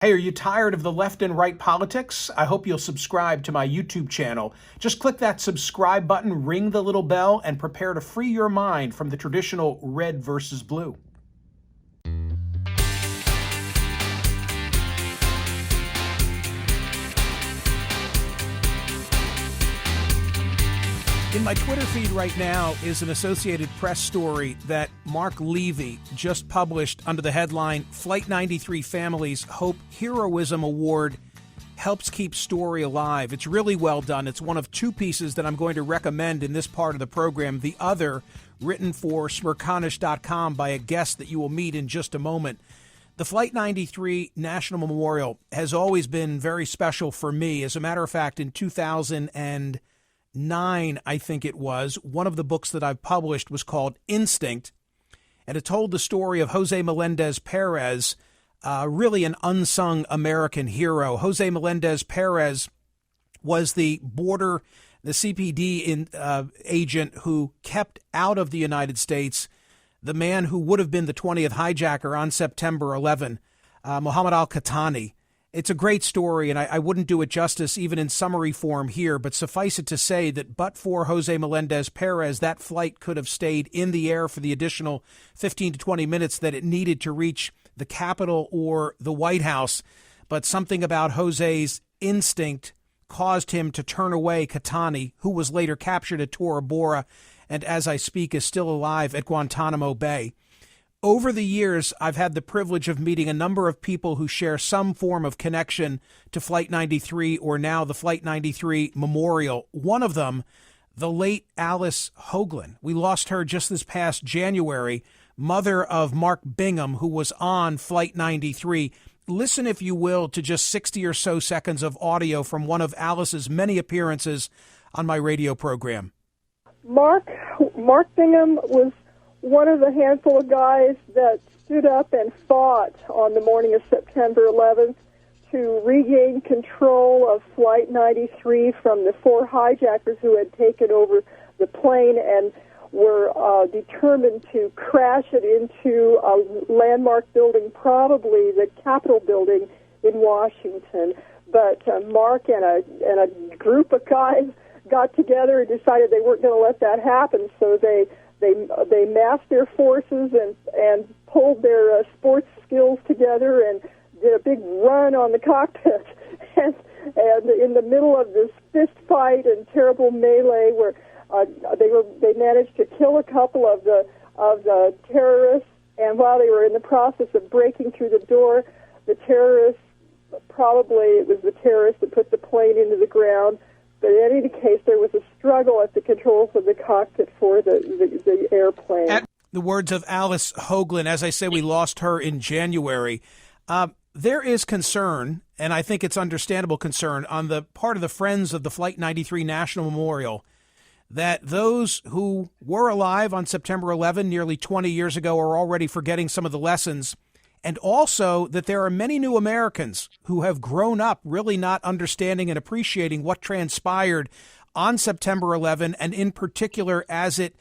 Hey, are you tired of the left and right politics? I hope you'll subscribe to my YouTube channel. Just click that subscribe button, ring the little bell, and prepare to free your mind from the traditional red versus blue. In my Twitter feed right now is an Associated Press story that Mark Levy just published under the headline, Flight 93 Families Hope Heroism Award Helps Keep Story Alive. It's really well done. It's one of two pieces that I'm going to recommend in this part of the program. The other, written for Smerconish.com by a guest that you will meet in just a moment. The Flight 93 National Memorial has always been very special for me. As a matter of fact, in 2009, I think it was, one of the books that I've published was called Instinct, and it told the story of Jose Melendez Perez, really an unsung American hero. Jose Melendez Perez was the CPD agent who kept out of the United States the man who would have been the 20th hijacker on September 11, Mohammed al-Qahtani. It's a great story, and I wouldn't do it justice even in summary form here, but suffice it to say that but for Jose Melendez Perez, that flight could have stayed in the air for the additional 15 to 20 minutes that it needed to reach the Capitol or the White House. But something about Jose's instinct caused him to turn away Qahtani, who was later captured at Tora Bora and, as I speak, is still alive at Guantanamo Bay. Over the years, I've had the privilege of meeting a number of people who share some form of connection to Flight 93 or now the Flight 93 Memorial. One of them, the late Alice Hoagland. We lost her just this past January, mother of Mark Bingham, who was on Flight 93. Listen, if you will, to just 60 or so seconds of audio from one of Alice's many appearances on my radio program. Mark Bingham was one of the handful of guys that stood up and fought on the morning of September 11th to regain control of Flight 93 from the four hijackers who had taken over the plane and were determined to crash it into a landmark building, probably the Capitol building in Washington. But Mark and a group of guys got together and decided they weren't going to let that happen, so they massed their forces and pulled their sports skills together and did a big run on the cockpit. And in the middle of this fist fight and terrible melee, where they managed to kill a couple of the terrorists. And while they were in the process of breaking through the door, the terrorists, probably it was the terrorists that put the plane into the ground. But in any case, there was a struggle at the controls of the cockpit for the airplane. At the words of Alice Hoagland, as I say, we lost her in January. There is concern, and I think it's understandable concern, on the part of the Friends of the Flight 93 National Memorial, that those who were alive on September 11, nearly 20 years ago, are already forgetting some of the lessons. And also that there are many new Americans who have grown up really not understanding and appreciating what transpired on September 11, and in particular as it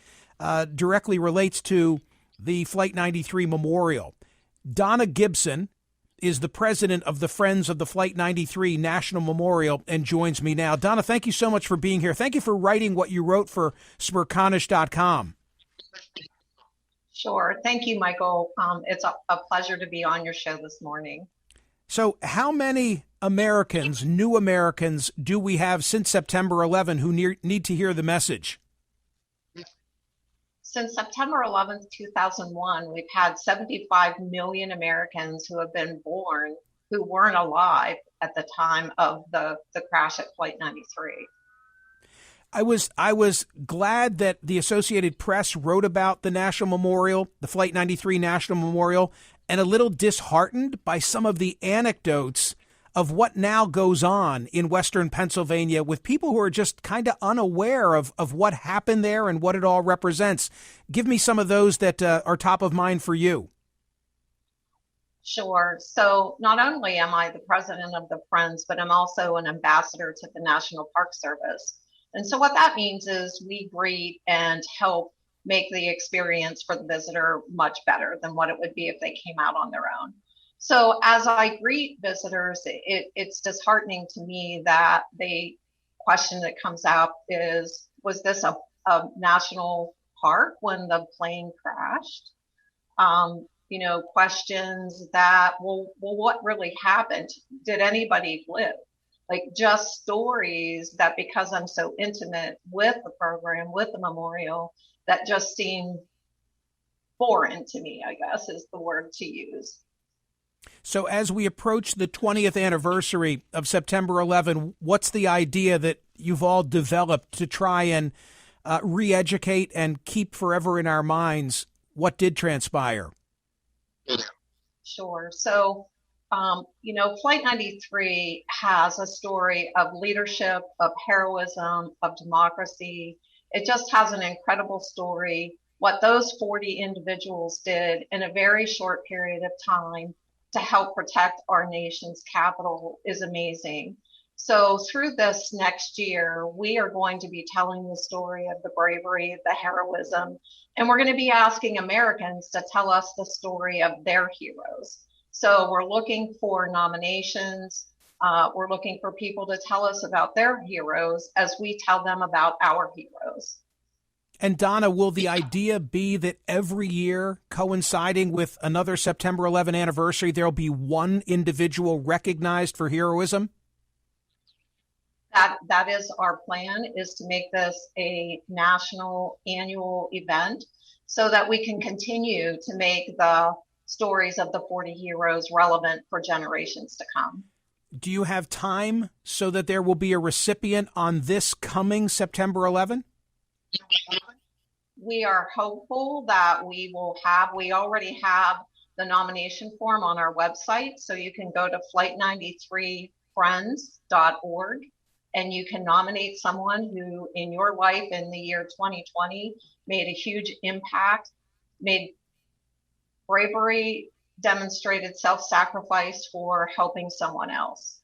directly relates to the Flight 93 Memorial. Donna Gibson is the president of the Friends of the Flight 93 National Memorial and joins me now. Donna, thank you so much for being here. Thank you for writing what you wrote for Smerconish.com. Sure. Thank you, Michael. It's a pleasure to be on your show this morning. So how many Americans, new Americans, do we have since September 11 who need to hear the message? Since September 11th, 2001, we've had 75 million Americans who have been born who weren't alive at the time of the crash at Flight 93. I was glad that the Associated Press wrote about the National Memorial, the Flight 93 National Memorial, and a little disheartened by some of the anecdotes of what now goes on in Western Pennsylvania with people who are just kind of unaware of what happened there and what it all represents. Give me some of those that are top of mind for you. Sure. So not only am I the president of the Friends, but I'm also an ambassador to the National Park Service. And so what that means is we greet and help make the experience for the visitor much better than what it would be if they came out on their own. So as I greet visitors, it's disheartening to me that the question that comes up is, was this a national park when the plane crashed? Questions that, what really happened? Did anybody live? Like, just stories that, because I'm so intimate with the program, with the memorial, that just seem foreign to me, I guess is the word to use. So as we approach the 20th anniversary of September 11, what's the idea that you've all developed to try and re-educate and keep forever in our minds what did transpire? Sure. So, Flight 93 has a story of leadership, of heroism, of democracy. It just has an incredible story. What those 40 individuals did in a very short period of time to help protect our nation's capital is amazing. So through this next year, we are going to be telling the story of the bravery, the heroism, and we're going to be asking Americans to tell us the story of their heroes. So we're looking for nominations. We're looking for people to tell us about their heroes as we tell them about our heroes. And Donna, will the idea be that every year, coinciding with another September 11 anniversary, there'll be one individual recognized for heroism? That is our plan, is to make this a national annual event so that we can continue to make the stories of the 40 heroes relevant for generations to come. Do you have time so that there will be a recipient on this coming September 11? We are hopeful that we already have the nomination form on our website. So you can go to flight93friends.org and you can nominate someone who in your life in the year 2020 made a huge impact, made bravery, demonstrated self-sacrifice for helping someone else.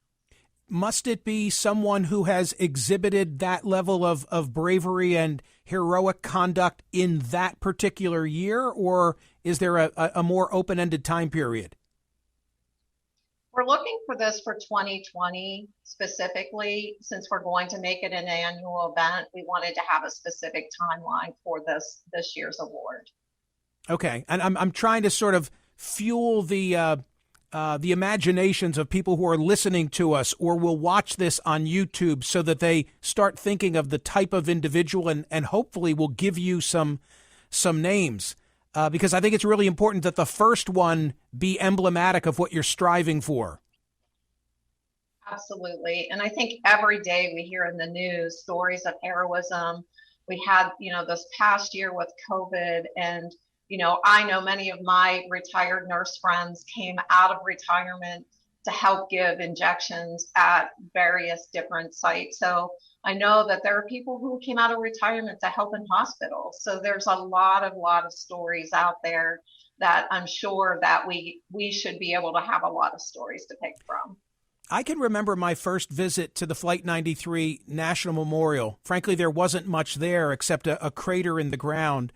Must it be someone who has exhibited that level of bravery and heroic conduct in that particular year, or is there a more open-ended time period? We're looking for this for 2020 specifically. Since we're going to make it an annual event, we wanted to have a specific timeline for this year's award. Okay, and I'm trying to sort of fuel the imaginations of people who are listening to us or will watch this on YouTube so that they start thinking of the type of individual and hopefully will give you some names. Because I think it's really important that the first one be emblematic of what you're striving for. Absolutely. And I think every day we hear in the news stories of heroism. We had, this past year with COVID, and, I know many of my retired nurse friends came out of retirement to help give injections at various different sites. So I know that there are people who came out of retirement to help in hospitals. So there's a lot of stories out there that I'm sure that we should be able to have a lot of stories to pick from. I can remember my first visit to the Flight 93 National Memorial. Frankly, there wasn't much there except a crater in the ground.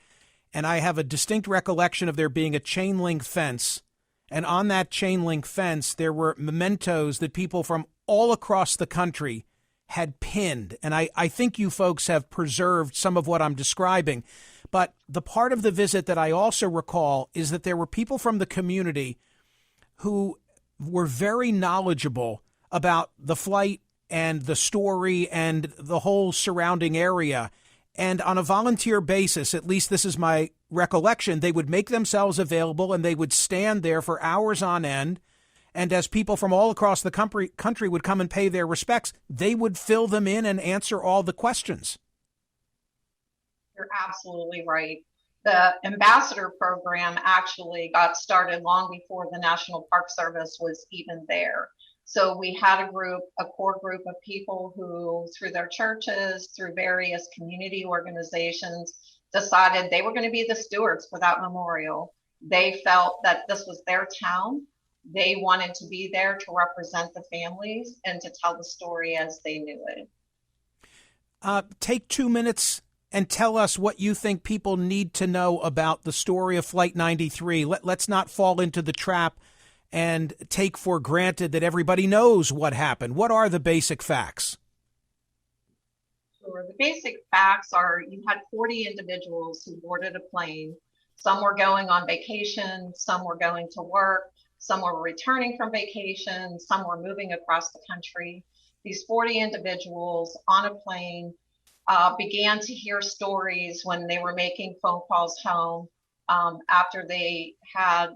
And I have a distinct recollection of there being a chain link fence. And on that chain link fence, there were mementos that people from all across the country had pinned. And I think you folks have preserved some of what I'm describing. But the part of the visit that I also recall is that there were people from the community who were very knowledgeable about the flight and the story and the whole surrounding area. And on a volunteer basis, at least this is my recollection, they would make themselves available and they would stand there for hours on end. And as people from all across the country would come and pay their respects, they would fill them in and answer all the questions. You're absolutely right. The ambassador program actually got started long before the National Park Service was even there. So we had a core group of people who, through their churches, through various community organizations, decided they were going to be the stewards for that memorial. They felt that this was their town. They wanted to be there to represent the families and to tell the story as they knew it. Take 2 minutes and tell us what you think people need to know about the story of Flight 93. Let's not fall into the trap and take for granted that everybody knows what happened. What are the basic facts? Sure. The basic facts are you had 40 individuals who boarded a plane. Some were going on vacation, some were going to work, some were returning from vacation, some were moving across the country. These 40 individuals on a plane began to hear stories when they were making phone calls home after they had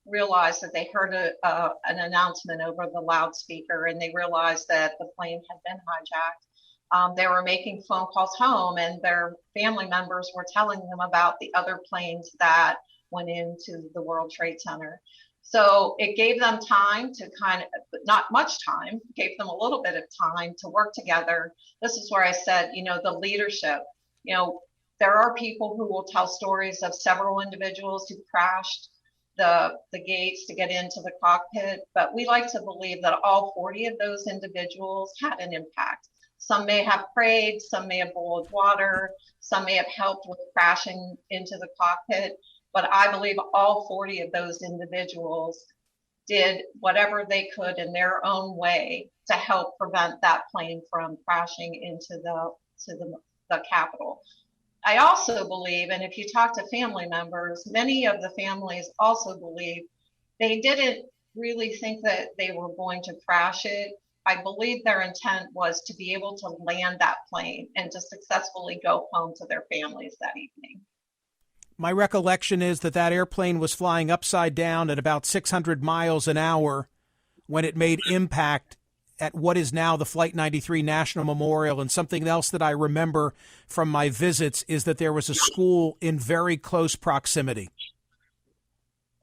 realized that they heard an announcement over the loudspeaker, and they realized that the plane had been hijacked. They were making phone calls home, and their family members were telling them about the other planes that went into the World Trade Center. So it gave them time to not much time, gave them a little bit of time to work together. This is where I said, the leadership, there are people who will tell stories of several individuals who crashed the gates to get into the cockpit, but we like to believe that all 40 of those individuals had an impact. Some may have prayed, some may have boiled water, some may have helped with crashing into the cockpit, but I believe all 40 of those individuals did whatever they could in their own way to help prevent that plane from crashing into the Capitol. I also believe, and if you talk to family members, many of the families also believe they didn't really think that they were going to crash it. I believe their intent was to be able to land that plane and to successfully go home to their families that evening. My recollection is that airplane was flying upside down at about 600 miles an hour when it made impact at what is now the Flight 93 National Memorial. And something else that I remember from my visits is that there was a school in very close proximity.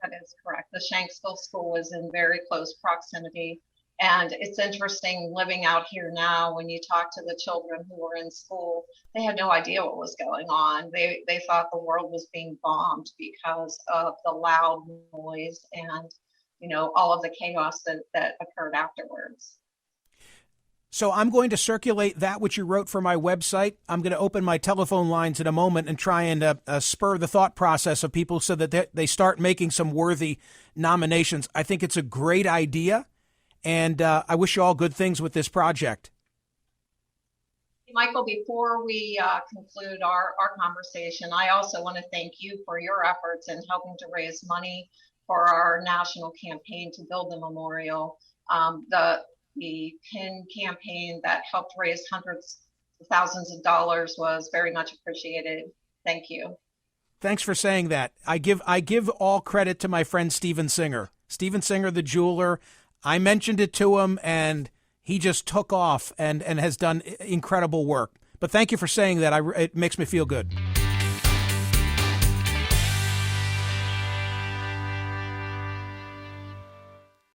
That is correct. The Shanksville School was in very close proximity. And it's interesting living out here now, when you talk to the children who were in school, they had no idea what was going on. They thought the world was being bombed because of the loud noise and, all of the chaos that occurred afterwards. So I'm going to circulate that which you wrote for my website. I'm going to open my telephone lines in a moment and try and spur the thought process of people so that they start making some worthy nominations. I think it's a great idea, and I wish you all good things with this project. Michael, before we conclude our conversation, I also want to thank you for your efforts in helping to raise money for our national campaign to build the memorial. The PIN campaign that helped raise hundreds of thousands of dollars was very much appreciated. Thank you. Thanks for saying that. I give all credit to my friend Steven Singer. Steven Singer, the jeweler. I mentioned it to him, and he just took off and has done incredible work. But thank you for saying that. It makes me feel good.